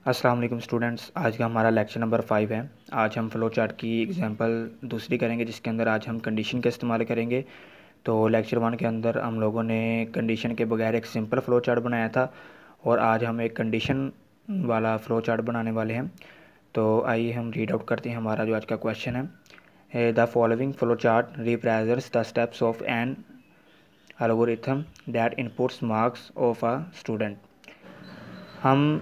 अस्सलाम वालेकुम स्टूडेंट्स। आज का हमारा लेक्चर नंबर 5 है। आज हम फ़्लो चार्ट की एग्जांपल दूसरी करेंगे, जिसके अंदर आज हम कंडीशन का इस्तेमाल करेंगे। तो लेक्चर 1 के अंदर हम लोगों ने कंडीशन के बगैर एक सिंपल फ़्लो चार्ट बनाया था, और आज हम एक कंडीशन वाला फ़्लो चार्ट बनाने वाले हैं। तो आइए हम रीड आउट करते हैं हमारा जो आज का क्वेश्चन है। The following flow chart represents the steps of an algorithm that inputs marks of a student. हम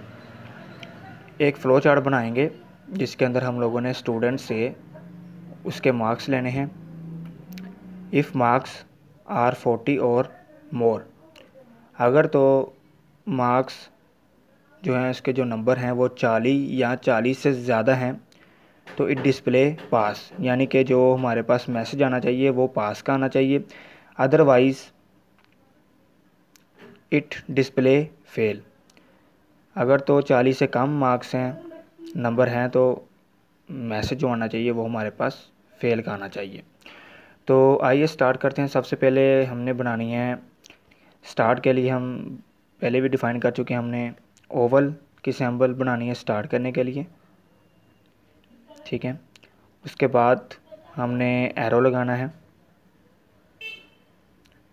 एक फ़्लो चार्ट बनाएंगे जिसके अंदर हम लोगों ने स्टूडेंट से उसके मार्क्स लेने हैं। इफ़ मार्क्स आर 40 और मोर, अगर तो मार्क्स जो हैं उसके जो नंबर हैं वो 40 या 40 से ज़्यादा हैं तो इट डिस्प्ले पास, यानी कि जो हमारे पास मैसेज आना चाहिए वो पास का आना चाहिए। Otherwise it display fail. अगर तो 40 से कम मार्क्स हैं, नंबर हैं, तो मैसेज जो आना चाहिए वो हमारे पास फेल का आना चाहिए। तो आइए स्टार्ट करते हैं। सबसे पहले हमने बनानी है, स्टार्ट के लिए हम पहले भी डिफ़ाइन कर चुके हैं, हमने ओवल की सिंबल बनानी है स्टार्ट करने के लिए, ठीक है। उसके बाद हमने एरो लगाना है,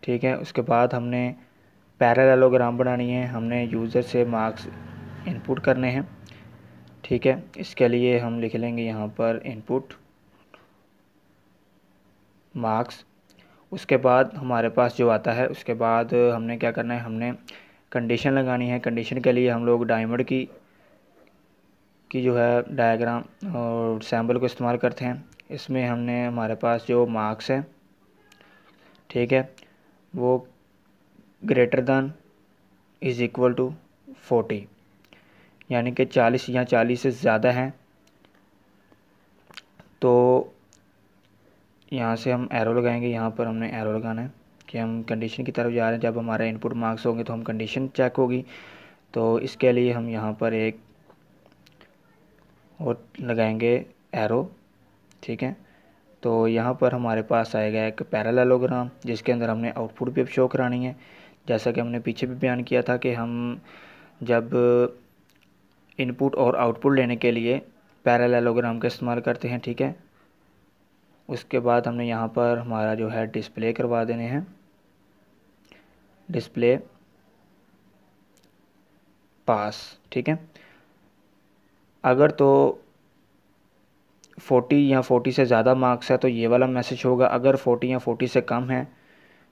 ठीक है। उसके बाद हमने पैरेललोग्राम बनानी है, हमने यूज़र से मार्क्स इनपुट करने हैं, ठीक है। इसके लिए हम लिख लेंगे यहाँ पर इनपुट मार्क्स। उसके बाद हमारे पास जो आता है, उसके बाद हमने क्या करना है, हमने कंडीशन लगानी है। कंडीशन के लिए हम लोग डायमंड की जो है डायग्राम और सैम्बल को इस्तेमाल करते हैं। इसमें हमने हमारे पास जो मार्क्स है, ठीक है, वो greater than is equal to 40, यानी कि 40 या 40 से ज़्यादा हैं। तो यहाँ से हम एरो लगाएंगे, यहाँ पर हमने एरो लगाना है कि हम कंडीशन की तरफ जा रहे हैं। जब हमारा इनपुट मार्क्स होंगे तो हम कंडीशन चेक होगी। तो इसके लिए हम यहाँ पर एक और लगाएंगे एरो, ठीक है। तो यहाँ पर हमारे पास आएगा एक पैरेललोग्राम, जिसके अंदर हमने आउटपुट भी शो करानी है। जैसा कि हमने पीछे भी बयान किया था कि हम जब इनपुट और आउटपुट लेने के लिए पैरेललोग्राम का इस्तेमाल करते हैं, ठीक है। उसके बाद हमने यहाँ पर हमारा जो है डिस्प्ले करवा देने हैं, डिस्प्ले पास, ठीक है। अगर तो 40 या 40 से ज़्यादा मार्क्स है तो ये वाला मैसेज होगा। अगर 40 या 40 से कम है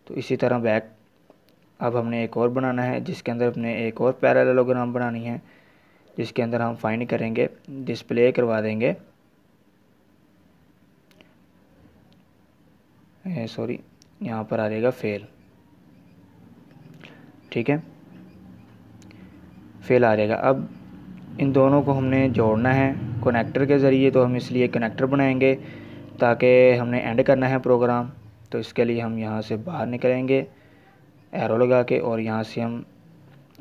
तो इसी तरह बैक। अब हमने एक और बनाना है, जिसके अंदर हमने एक और पैरेललोग्राम बनानी है, जिसके अंदर हम फाइंड करेंगे, डिस्प्ले करवा देंगे, सॉरी यहाँ पर आ जाएगा फेल, ठीक है, फेल आ जाएगा। अब इन दोनों को हमने जोड़ना है कनेक्टर के ज़रिए, तो हम इसलिए कनेक्टर बनाएंगे ताकि हमने एंड करना है प्रोग्राम। तो इसके लिए हम यहाँ से बाहर निकलेंगे एरो लगा के, और यहाँ से हम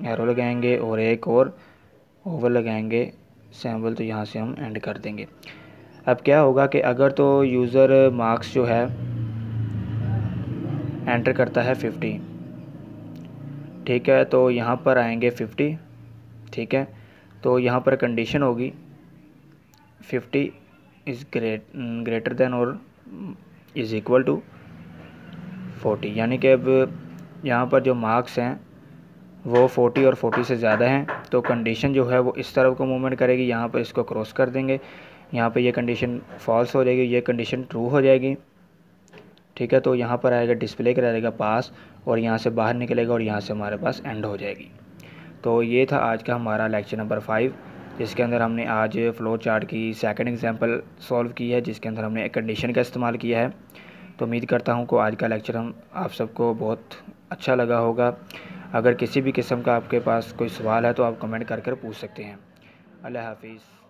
एरो लगाएंगे और एक और ओवर लगाएंगे सैम्बल, तो यहाँ से हम एंड कर देंगे। अब क्या होगा कि अगर तो यूज़र मार्क्स जो है एंटर करता है 50, ठीक है, तो यहाँ पर आएंगे 50, ठीक है। तो यहाँ पर कंडीशन होगी 50 इज़ ग्रेटर देन और इज़ इक्वल टू 40, यानी कि अब यहाँ पर जो मार्क्स हैं वो 40 और 40 से ज़्यादा हैं, तो कंडीशन जो है वो इस तरफ को मूवमेंट करेगी। यहाँ पर इसको क्रॉस कर देंगे, यहाँ पे ये कंडीशन फॉल्स हो जाएगी, ये कंडीशन ट्रू हो जाएगी, ठीक है। तो यहाँ पर आएगा डिस्प्ले करेगा पास, और यहाँ से बाहर निकलेगा और यहाँ से हमारे पास एंड हो जाएगी। तो ये था आज का हमारा लेक्चर नंबर 5, जिसके अंदर हमने आज फ़्लो चार्ट की सेकंड एग्जांपल सॉल्व की है, जिसके अंदर हमने एक कंडीशन का इस्तेमाल किया है। तो उम्मीद करता हूँ कि आज का लेक्चर आप सबको बहुत अच्छा लगा होगा। अगर किसी भी किस्म का आपके पास कोई सवाल है तो आप कमेंट कर पूछ सकते हैं। अल्लाह हाफिज़।